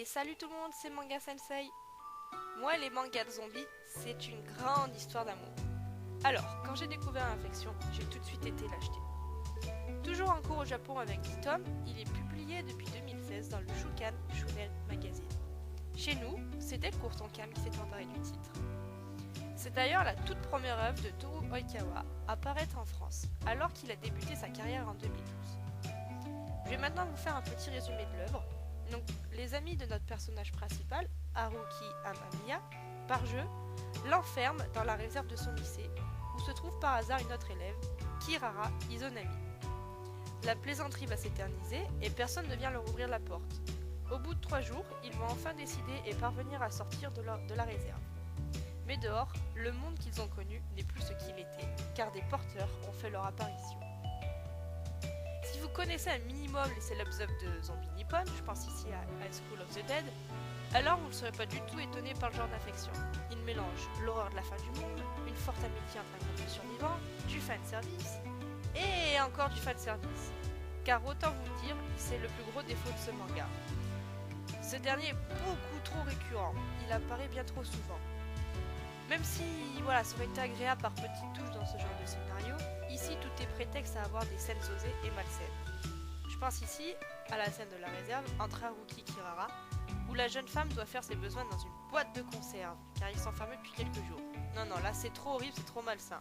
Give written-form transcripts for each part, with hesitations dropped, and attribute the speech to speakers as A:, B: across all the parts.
A: Et salut tout le monde, c'est Manga Sensei. Moi, les mangas de zombies, c'est une grande histoire d'amour. Alors, quand j'ai découvert l'infection, j'ai tout de suite été l'acheter. Toujours en cours au Japon avec 10 tomes, il est publié depuis 2016 dans le Shukan Shonen Magazine. Chez nous, c'est Delcourt Tonkam qui s'est emparé du titre. C'est d'ailleurs la toute première œuvre de Toru Oikawa à paraître en France, alors qu'il a débuté sa carrière en 2012. Je vais maintenant vous faire un petit résumé de l'œuvre. Donc, les amis de notre personnage principal, Haruki Amamiya, par jeu, l'enferment dans la réserve de son lycée, où se trouve par hasard une autre élève, Kirara Izonami. La plaisanterie va s'éterniser et personne ne vient leur ouvrir la porte. Au bout de 3 jours, ils vont enfin décider et parvenir à sortir de la réserve. Mais dehors, le monde qu'ils ont connu n'est plus ce qu'il était, car des porteurs ont fait leur apparition. Si vous connaissez un minimum les célèbres œuvres de Zombie Nippon, je pense ici à High School of the Dead, alors vous ne serez pas du tout étonné par le genre d'affection. Il mélange l'horreur de la fin du monde, une forte amitié entre un groupe de survivants, du fanservice, et encore du fanservice. Car autant vous le dire, c'est le plus gros défaut de ce manga. Ce dernier est beaucoup trop récurrent, il apparaît bien trop souvent. Même si ça aurait été agréable par petites touches dans ce genre de scénario, ici tout est prétexte à avoir des scènes osées et malsaines. Je pense ici à la scène de la réserve entre Haruki et Kirara, où la jeune femme doit faire ses besoins dans une boîte de conserve, car ils s'enferment depuis quelques jours. Non, là c'est trop horrible, c'est trop malsain.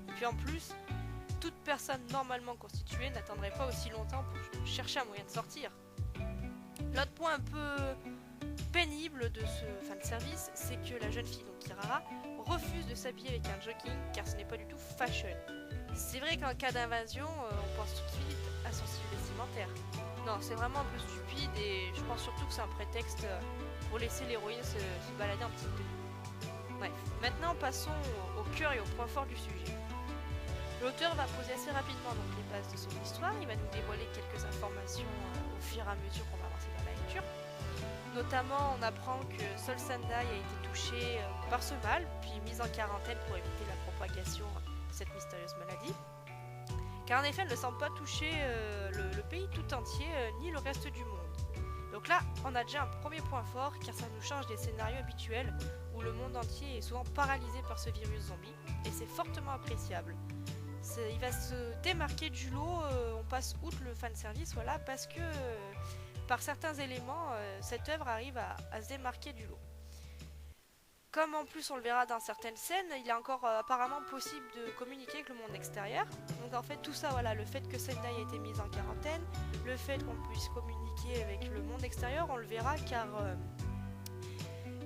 A: Et puis en plus, toute personne normalement constituée n'attendrait pas aussi longtemps pour chercher un moyen de sortir. L'autre point un peu pénible de ce fanservice, c'est que la jeune fille, donc Kirara, refuse de s'habiller avec un jogging car ce n'est pas du tout fashion. C'est vrai qu'en cas d'invasion, on pense tout de suite à son style vestimentaire. Non, c'est vraiment un peu stupide et je pense surtout que c'est un prétexte pour laisser l'héroïne se balader en petite tenue. Bref, maintenant passons au cœur et au point fort du sujet. L'auteur va poser assez rapidement donc les bases de son histoire, il va nous dévoiler quelques informations au fur et à mesure qu'on va avancer dans la lecture. Notamment, on apprend que Sol Sendai a été touché par ce mal, puis mis en quarantaine pour éviter la propagation de cette mystérieuse maladie. Car en effet, elle ne semble pas toucher le pays tout entier, ni le reste du monde. Donc là, on a déjà un premier point fort, car ça nous change des scénarios habituels, où le monde entier est souvent paralysé par ce virus zombie, et c'est fortement appréciable. Il va se démarquer du lot, on passe outre le fanservice, parce que par certains éléments, cette œuvre arrive à se démarquer du lot. Comme en plus on le verra dans certaines scènes, il est encore apparemment possible de communiquer avec le monde extérieur. Donc en fait tout ça, le fait que Sendai a été mise en quarantaine, le fait qu'on puisse communiquer avec le monde extérieur, on le verra car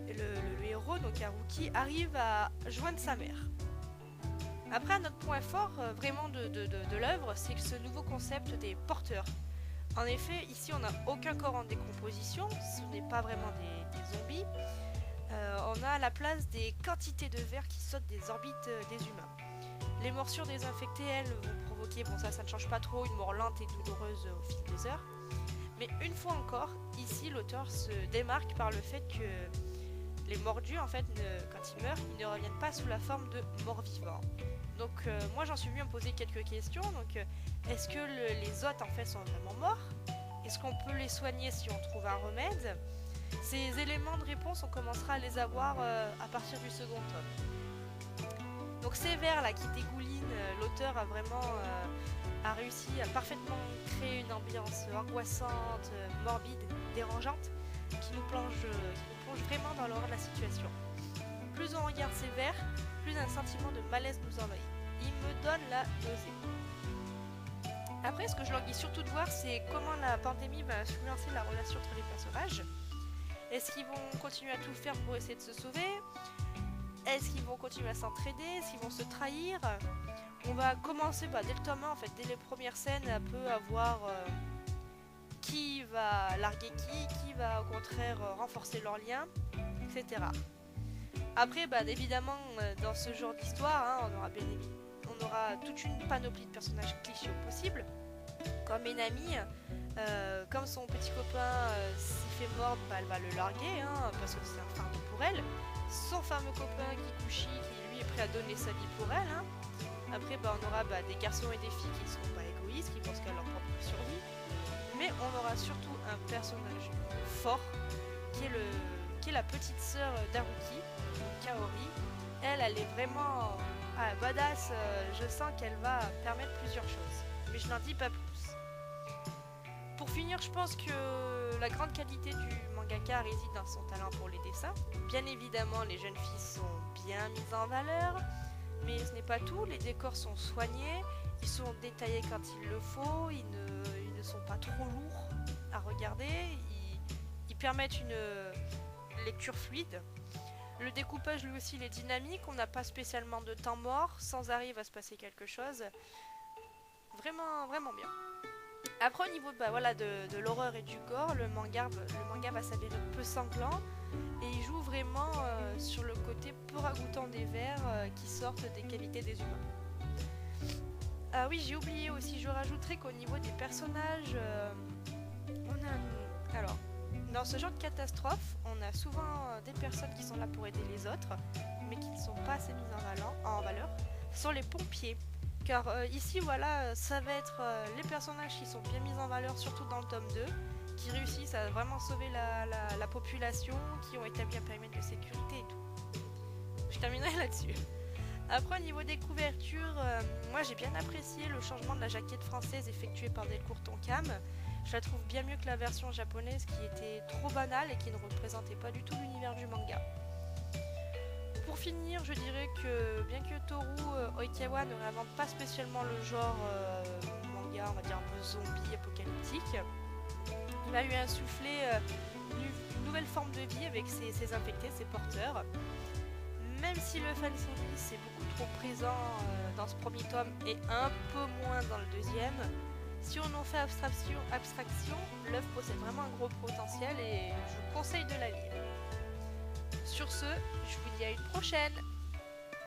A: le héros, donc Haruki, arrive à joindre sa mère. Après, un autre point fort vraiment de l'œuvre, c'est ce nouveau concept des porteurs. En effet, ici on n'a aucun corps en décomposition, ce n'est pas vraiment des zombies. On a à la place des quantités de vers qui sautent des orbites des humains. Les morsures désinfectées, elles, vont provoquer, ça ne change pas trop, une mort lente et douloureuse au fil des heures. Mais une fois encore, ici l'auteur se démarque par le fait que les mordus, en fait, quand ils meurent, ils ne reviennent pas sous la forme de morts vivants. Donc moi j'en suis venu à me poser quelques questions. Donc est-ce que les hôtes en fait sont vraiment morts? Est-ce qu'on peut les soigner si on trouve un remède? Ces éléments de réponse, on commencera à les avoir à partir du second tome. Donc ces vers là qui dégoulinent, l'auteur a vraiment réussi à parfaitement créer une ambiance angoissante, morbide, dérangeante, qui nous plonge vraiment dans l'horreur de la situation. Plus on regarde ces vers, plus un sentiment de malaise nous envahit. Il me donne la nausée. Après, ce que je languis surtout de voir, c'est comment la pandémie va influencer la relation entre les personnages. Est-ce qu'ils vont continuer à tout faire pour essayer de se sauver? Est-ce qu'ils vont continuer à s'entraider? Est-ce qu'ils vont se trahir? On va commencer dès le tome 1, en fait, dès les premières scènes, un peu à voir qui va larguer qui va au contraire renforcer leurs liens, etc. Après, évidemment, dans ce genre d'histoire, on aura toute une panoplie de personnages clichés au possible, comme Enami. Comme son petit copain s'est fait mordre, elle va le larguer, parce que c'est un fardeau pour elle. Son fameux copain Kikuchi, qui lui est prêt à donner sa vie pour elle. Après, on aura des garçons et des filles qui ne seront pas égoïstes, qui pensent qu'à leur propre survie. Mais on aura surtout un personnage fort qui est la petite sœur d'Haruki, Kaori. Elle est vraiment badass. Je sens qu'elle va permettre plusieurs choses. Mais je n'en dis pas plus. Pour finir, je pense que la grande qualité du mangaka réside dans son talent pour les dessins. Bien évidemment, les jeunes filles sont bien mises en valeur, mais ce n'est pas tout. Les décors sont soignés, ils sont détaillés quand il le faut, ils ne sont pas trop lourds à regarder, ils permettent une lecture fluide. Le découpage, lui aussi, il est dynamique, on n'a pas spécialement de temps mort, sans arrêt il va se passer quelque chose. Vraiment, vraiment bien. Après, au niveau de l'horreur et du gore, le manga va s'avérer peu sanglant et il joue vraiment sur le côté peu ragoûtant des vers qui sortent des cavités des humains. Ah oui, j'ai oublié aussi, je rajouterais qu'au niveau des personnages, alors, dans ce genre de catastrophe, on a souvent des personnes qui sont là pour aider les autres, mais qui ne sont pas assez mises en valeur. Ce sont les pompiers. Car ici, voilà, ça va être les personnages qui sont bien mis en valeur, surtout dans le tome 2, qui réussissent à vraiment sauver la population, qui ont établi un périmètre de sécurité et tout. Je terminerai là-dessus. Après, au niveau des couvertures, moi j'ai bien apprécié le changement de la jaquette française effectué par Delcourt Tonkam. Je la trouve bien mieux que la version japonaise qui était trop banale et qui ne représentait pas du tout l'univers du manga. Pour finir, je dirais que bien que Toru Oikawa ne réinvente pas spécialement le genre manga, on va dire un peu zombie apocalyptique, il a eu insufflé une nouvelle forme de vie avec ses infectés, ses porteurs. Même si le fanservice est beaucoup trop présent dans ce premier tome et un peu moins dans le deuxième, si on en fait abstraction, l'œuvre possède vraiment un gros potentiel et je vous conseille de la lire. Sur ce, je vous dis à une prochaine.